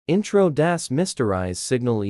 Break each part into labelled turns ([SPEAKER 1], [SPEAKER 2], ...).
[SPEAKER 1] Intro das Mysteries-Signal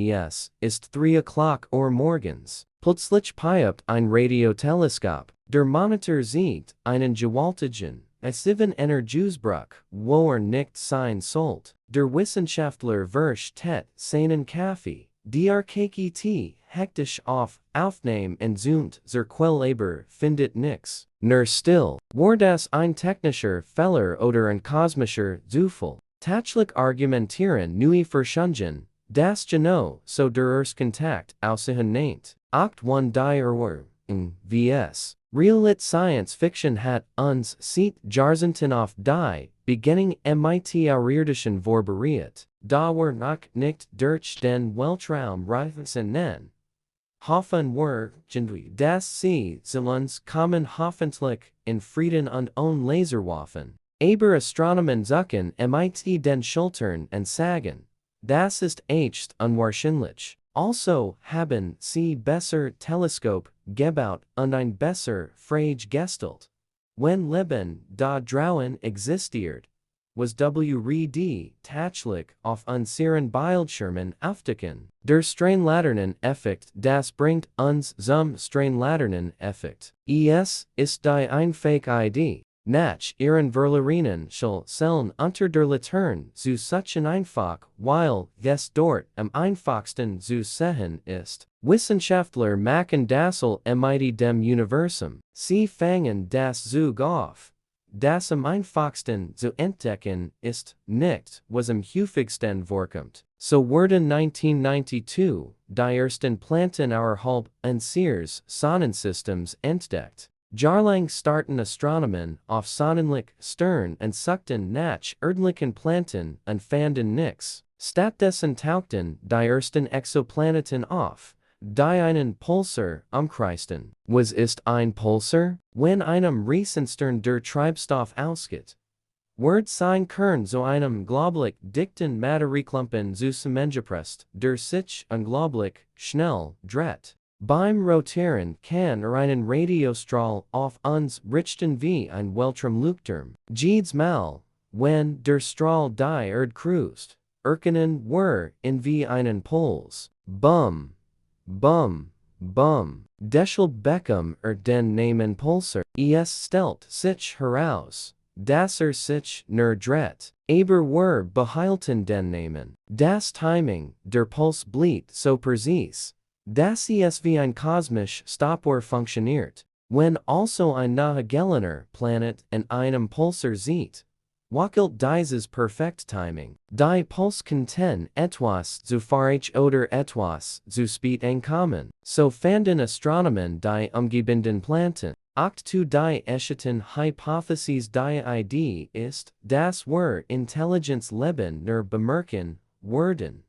[SPEAKER 1] ist 3 o'clock or morgens. Plötzlich piept ein Radioteleskop. Der Monitor sieht einen gewaltigen, massiven Energieausbruch, wo nicht sein sollte. Der Wissenschaftler versteht seinen Kaffee. Die RKKT hektisch aufnehmen und zoomt zur Quelle aber findet nix. Nur still. War das ein technischer Fehler oder ein kosmischer Zufall? Tatsächlich argumentieren neue Forschungen, das genau so der Erstkontakt aussehen nennt. vs. Real Science Fiction hat uns seit Jahrzehnten auf die Beginning mit außerirdischen vorbereitet. Da war noch nicht durch den Weltraum reisen nennen. Hoffen wir, dass sie zu uns kommen hoffentlich in Frieden und ohne Laserwaffen. Aber Astronomen suchen mit den Schultern und sagen, das ist echt unwahrscheinlich. Also haben sie besser Teleskop gebaut und ein besser Frage gestellt. Wenn Leben da draußen existiert, was würde tatsächlich auf unseren Bildschirmen aufdecken. Der Strahllaternen-Effekt, das bringt uns zum Strahllaternen-Effekt. Es ist die einfache Idee, nach ihren Verlierern Zellen unter der Laterne zu suchen einfach, weil es dort am einfachsten zu sehen ist. Wissenschaftler machen das mit dem Universum. Sie fangen das Zug auf. Das am einfachsten zu entdecken ist nicht, was am häufigsten vorkommt. So wurden 1992 die ersten Planeten außerhalb unseres Sonnensystems entdeckt. Jahrelang starten Astronomen auf sonnenlichen Sternen und suchten nach erdlichen Planeten und fanden nix. Stattdessen tauchten die ersten Exoplaneten auf, die einen Pulsar umkreisten. Was ist ein Pulsar? Wenn einem Riesenstern der Treibstoff ausgeht, wird sein Kern zu einem globlich dichten Materieklumpen zusammengepresst, der sich unglaublich schnell dreht. Beim Rotieren kann einen Radiostrahl auf uns richten wie ein Weltraumleuchtturm. Jedes Mal, wenn der Strahl die Erde kreuzt, erkennen wir ihn wie einen Puls. Bum, bum, bum. Deshalb bekommt den Namen Pulsar. Es stellt sich heraus, dass sich nur dreht. Aber wir behalten den Namen. Das Timing der Puls bleibt so präzise, dass es wie ein kosmisch Stoppuhr funktioniert. Wenn also ein nahegelegener Planet in einem Pulsar sieht, wackelt dieses perfekt Timing. Die Puls conten etwas zu falsch oder etwas zu spät einkommen. So fanden Astronomen die umgebenden Planeten. Zu die echten Hypothesis die Idee ist, dass wir Intelligenz Leben nur bemerken würden,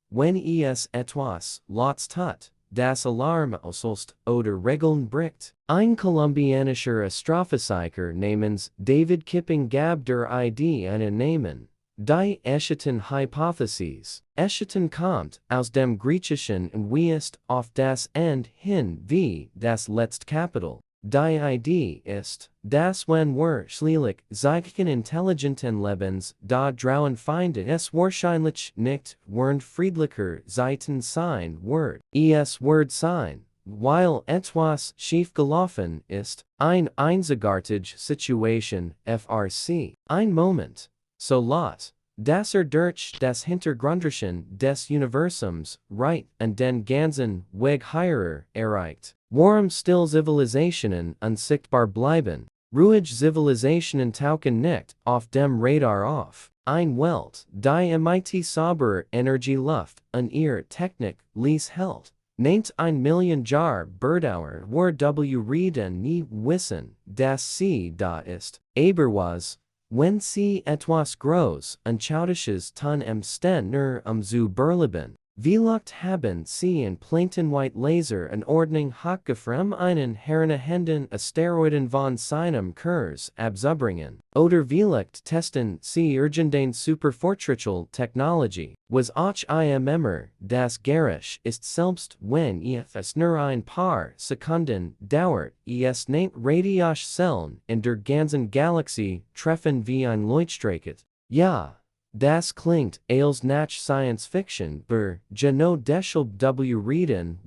[SPEAKER 1] wenn es etwas Lots tut, das Alarm auslöst oder Regeln bricht. Ein kolumbianischer Astrophysiker namens David Kipping gab der Idee einen Namen. Die echten Hypothesis. Echten kommt aus dem Griechischen und weist auf das End hin wie das letzte Kapitel. Die Idee ist, dass wenn wir schließlich zeigen intelligenten Lebens da draußen finden es wahrscheinlich nicht während friedlicher Zeiten sein wird. Es wird sein, weil etwas schiefgelaufen ist, eine einzigartige Situation FRC. Ein Moment. So lot, dass durch das Hintergrundrechen des Universums right und den ganzen Weg higher erreicht. Warum still Zivilisationen unsichtbar bleiben? Ruhige Zivilisationen tauchen nicht auf dem Radar auf. Ein Welt, die mit sauberer Energieluft und ihrer Technik ließ hält. Nennt 1 Million Jahr Berdauer wir reden nie wissen, dass sie da ist. Aber was, wenn sie etwas groß und chaotisches tun sten nur zu überleben? Vielleicht haben sie in Planeten-White Laser und Ordnung hochgefrem einen herrenhenden Asteroiden von seinem Kurs abzubringen. Oder vielleicht testen sie irgendeine superfortschrittliche Technologie, was auch immer das Gericht ist selbst wenn es nur ein paar Sekunden dauert. Es nennt Radiosellen in der ganzen Galaxie treffen wie ein Leuchtstreifen. Ja, Das klingt als nach Science Fiction, Geno deshalb w reden,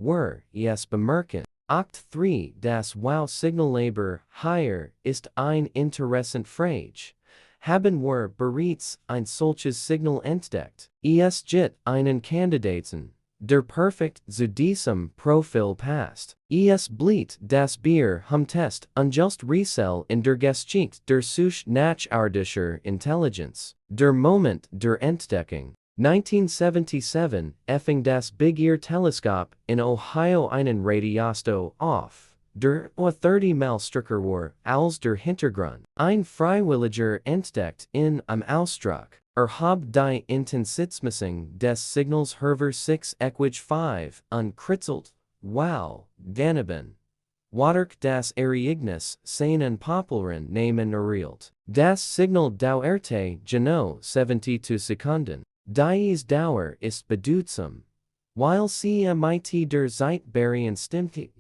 [SPEAKER 1] es bemerken. Act 3 Das Wow Signallabor hier ist ein interessant Frage. Haben wir bereits ein solches Signal entdeckt? Es gibt einen Kandidaten, der perfekt zu diesem Profil passt. Es bleibt das Bier Test ungelst Resell in der Geschichte der Suche nach außerirdischer Intelligenz. Der Moment der Entdeckung. 1977 fing das Big Ear Teleskop in Ohio einen Radioasto auf. Der 30 Mal stärker war als der Hintergrund. Ein Freiwilliger entdeckt in am Ausdruck. Hab die Intensitsmessung des Signals Herver 6 Equage 5 unkritzelt. Wow, daneben. Waterk das Ereignis seinen popularen Namen erhielt. Das Signal dauerte genau 72 Sekunden. Dies Dauer ist bedeutsam, weil sie mit der Zeit stimmte.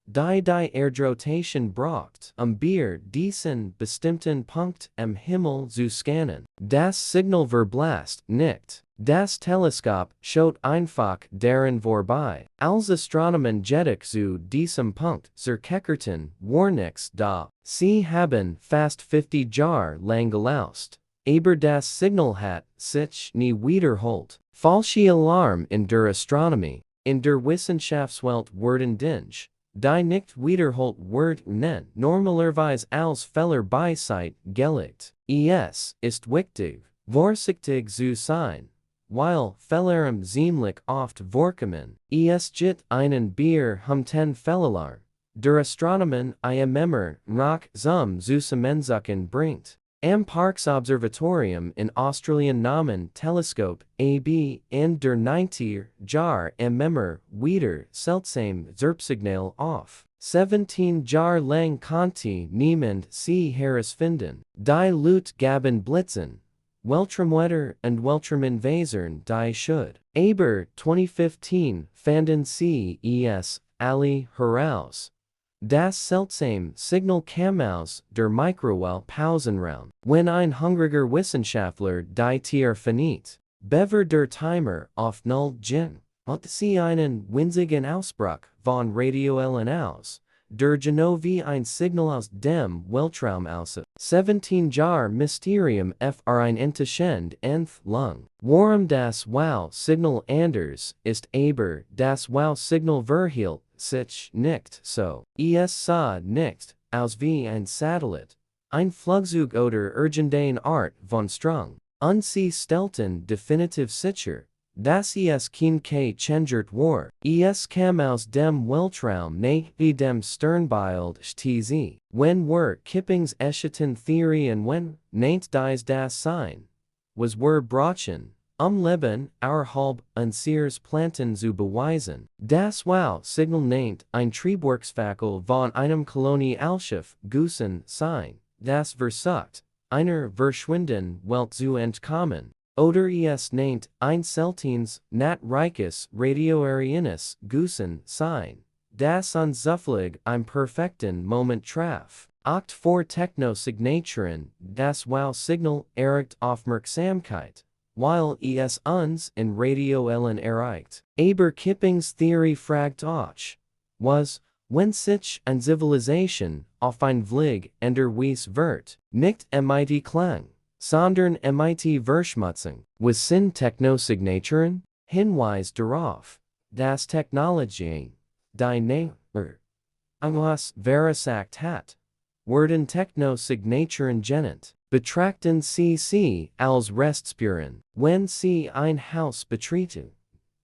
[SPEAKER 1] Die Erdrotation braucht, Bier diesen bestimmten Punkt am Himmel zu scannen. Das Signal verblasst nicht. Das Teleskop schaut einfach daran vorbei. Als Astronomen jedoch zu diesem Punkt zurückkehrten, war nichts da. Sie haben fast 50 Jahre lang gelauscht. Aber das Signal hat sich nie wiederholt. Falsche Alarm in der Astronomie. In der Wissenschaftswelt werden Dinge, die nicht wiederholt werden, normalerweise als Fehler bei Zeit gelegt. Es ist wichtig, vorsichtig zu sein, weil Fehler ziemlich oft vorkommen. Es gibt einen berühmten Fehler, der Astronomen immer nach zum Zusammenzucken bringt. Am Parksobservatorium in Australien nahmen Teleskop AB in der 90er Jahre immer wieder seltsame Zerpsignal auf. 17 Jahre lang konnte niemand sie herausfinden. Die Leute gaben Blitzen, Weltraumwetter und Weltrauminvasoren die Schuld. Aber 2015 fanden sie es alle heraus. Das seltsame Signal kam aus der Mikrowelle Pausenraum. Wenn ein hungriger Wissenschaftler die Tier finit, bever der Timer auf Null ging, hat sie einen winzigen Ausbruch von Radioellen aus, der genau wie ein Signal aus dem Weltraum aussah. 17 Jahre Mysterium für ein Entscheidend Entlang. Warum das Wow-Signal anders ist aber das Wow-Signal verhielt sich nicht so. Es sah nicht aus wie ein Satellit, ein Flugzeug oder irgendeine Art von Strang. Und sie stellten definitiv sicher, dass es kein K-Changert war. Es kam aus dem Weltraum nach wie dem Sternbild tz. Wenn wir Kippings echten Theorien wenn, nennt dies das sein, was wir brauchen, Leben, außerhalb unseres Planeten zu beweisen. Das Wow-Signal nennt ein Triebwerksfackel von einem Kolonialschiff gewesen sein, das versucht, einer verschwindenden Welt zu entkommen. Oder es nennt ein seltenes, natreiches radioarianes gewesen sein, das uns zufällig im perfekten Moment traf. Act 4 Technosignaturen, das Wow-Signal erregt Aufmerksamkeit, weil es uns in Radioellen erreicht. Aber Kippings Theorie fragt auch, was, wenn sich eine Zivilisation auf ein Vlieg unterwies wird, nicht mit Klang, sondern mit Verschmutzung. Was sind Technosignaturen? Hinweis darauf, dass Technologien, die näher was verursacht hat, werden Technosignaturen genannt. Betrachten sie als Restspuren, wenn sie ein Haus betreten,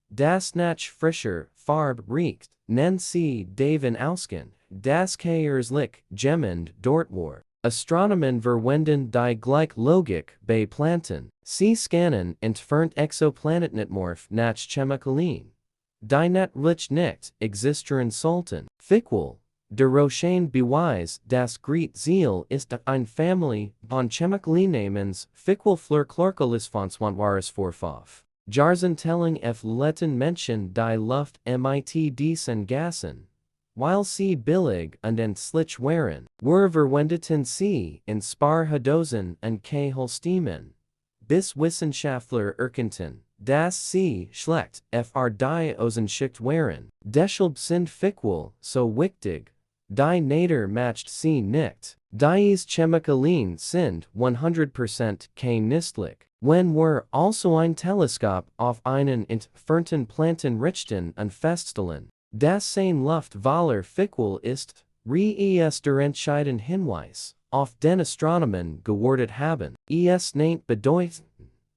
[SPEAKER 1] das nach frischer Farbe riecht, nennen sie davon ausgehen, dass Kairslich jemand dort war. Astronomen verwenden die gleiche Logik bei Planeten. Sie scannen entfernt Exoplanetentmorph nach Chemikalien, die natürlich nicht existieren sollten. Fiktive. Der Rochain Beweis das Great Ziel ist eine Familie von Chemikalien namens Fiquelfluorchlorcholisphosphonwares vorfauf. Jahrhunderten letzten Menschen die Luft mit diesen Gassen, weil sie billig und entschlich waren, verwendeten sie in Sparhadosen und Kehlstimmen. bis Wissenschaftler erkannten, dass sie schlecht fr die Ossenschicht waren, deshalb sind Fickwohl so wichtig, die Nader matcht sie nicht, dies Chemikalien sind 100% kein nützlich. Wenn wir also ein Teleskop auf einen entfernten Planeten richten und feststellen, dass sein Luftwaller Fickwohl ist, es der entscheidende Hinweis, auf den Astronomen gewartet haben. Es nicht bedeuten,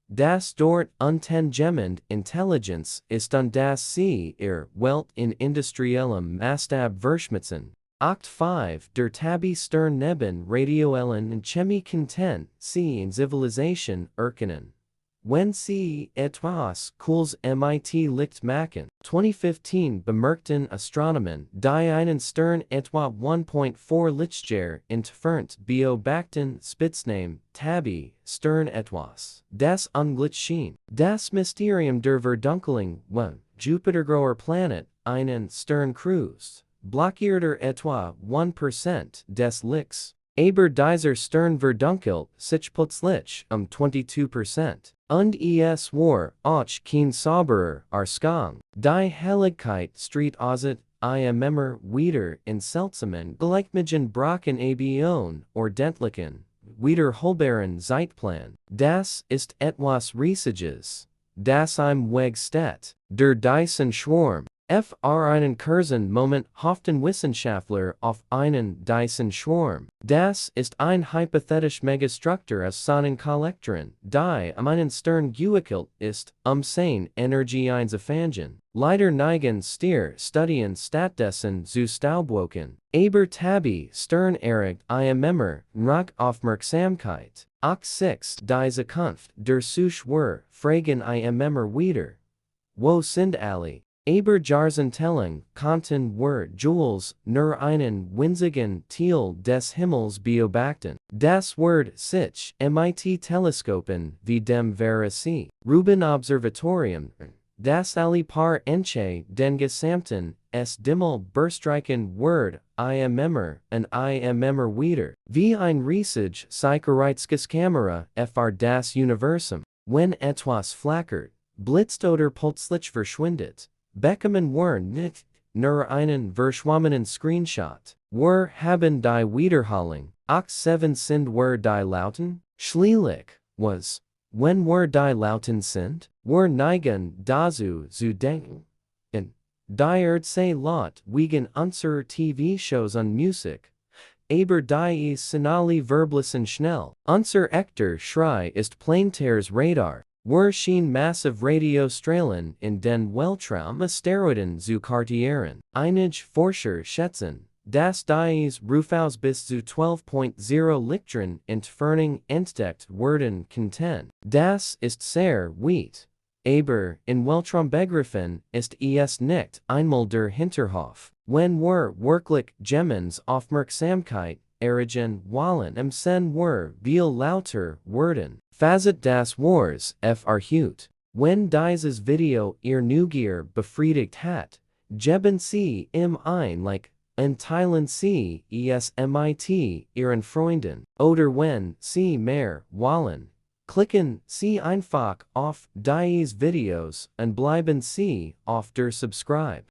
[SPEAKER 1] dass dort untengemend Intelligenz ist und dass sie Welt in industriellem Maßstab verschmutzen. Act 5 der Tabi Stern neben radioellen und Chemie content sie in Zivilisation erkennen. Wenn sie etwas Cooles mit Licht machen. 2015 bemerkten Astronomen, die einen Stern etwa 1.4 Lichtjahre entfernt beobachten, Spitzname, Tabi, Stern etwas. Das Unglück schien. Das Mysterium der Verdunkelung, wenn Jupitergroßer Planet einen Stern kreuzt, blockierte etwa 1% des Lichts. Aber dieser Stern verdunkelt sich plötzlich 22%. Und es war auch kein sauberer Ausgang. Die Helligkeit street außer immer wieder in seltsamen Gleichungen brachen Abion ordentlichen, wiederholbaren Zeitplan. Das ist etwas Riesiges, das im Weg steht. Der Dyson Schwarm. Einen kurzen Moment hofften Wissenschaftler auf einen Dyson Schwarm. Das ist ein hypothetisch Megastruktur aus Sonnenkollektoren, die einen Stern gewickelt ist, seine Energie einzufangen. Leider neigen stier Studien stattdessen zu Staubwolken. Aber Tabi Stern erregt immer noch Aufmerksamkeit. Auch 6 die Zukunft der Menschheit fragen immer wieder. Wo sind alle? Aber Jahrhunderten konnten wir Jules nur einen winzigen Teil des Himmels beobachten. Das Wort sich mit Teleskopen wie dem Verisi Rubin Observatorium, das alle paar Enche den gesamten Dimmel bestreichen wird, immer und immer wieder, wie ein riesig Sicherheitsges Kamera fr das Universum. Wenn etwas flackert, blitzt oder plötzlich verschwindet, bekommen wir nicht nur einen verschwommenen Screenshot. Wir haben die Wiederholung. Auch 7 sind wir die Lauten. Schließlich, was, wenn wir die Lauten sind, wir neigen dazu zu denken. In die sei laut wegen unserer TV-Shows und Musik. Aber die sind alle verblichen schnell. Unser echter Schrei ist Planetars Radar. Wir schien massive Radiostrahlen in den Weltraum Asteroiden zu kartieren. Einige Forscher schätzen, dass dies Rufaus bis zu 12.0 Lichtjahren Entfernung entdeckt werden könnten. Das ist sehr weit. Aber in Weltraumbegriffen ist es nicht einmal der Hinterhof. Wenn wir wirklich Gemens Aufmerksamkeit erregen wollen, sen wir viel lauter werden. Fazit das Wars fr. Wenn dieses Video ihr Neugier befriedigt hat, geben Sie ein Like und teilen Sie es mit Ihren Freunden. Oder wenn Sie mehr wollen, klicken Sie einfach auf diese Videos und bleiben Sie auf der Subscribe.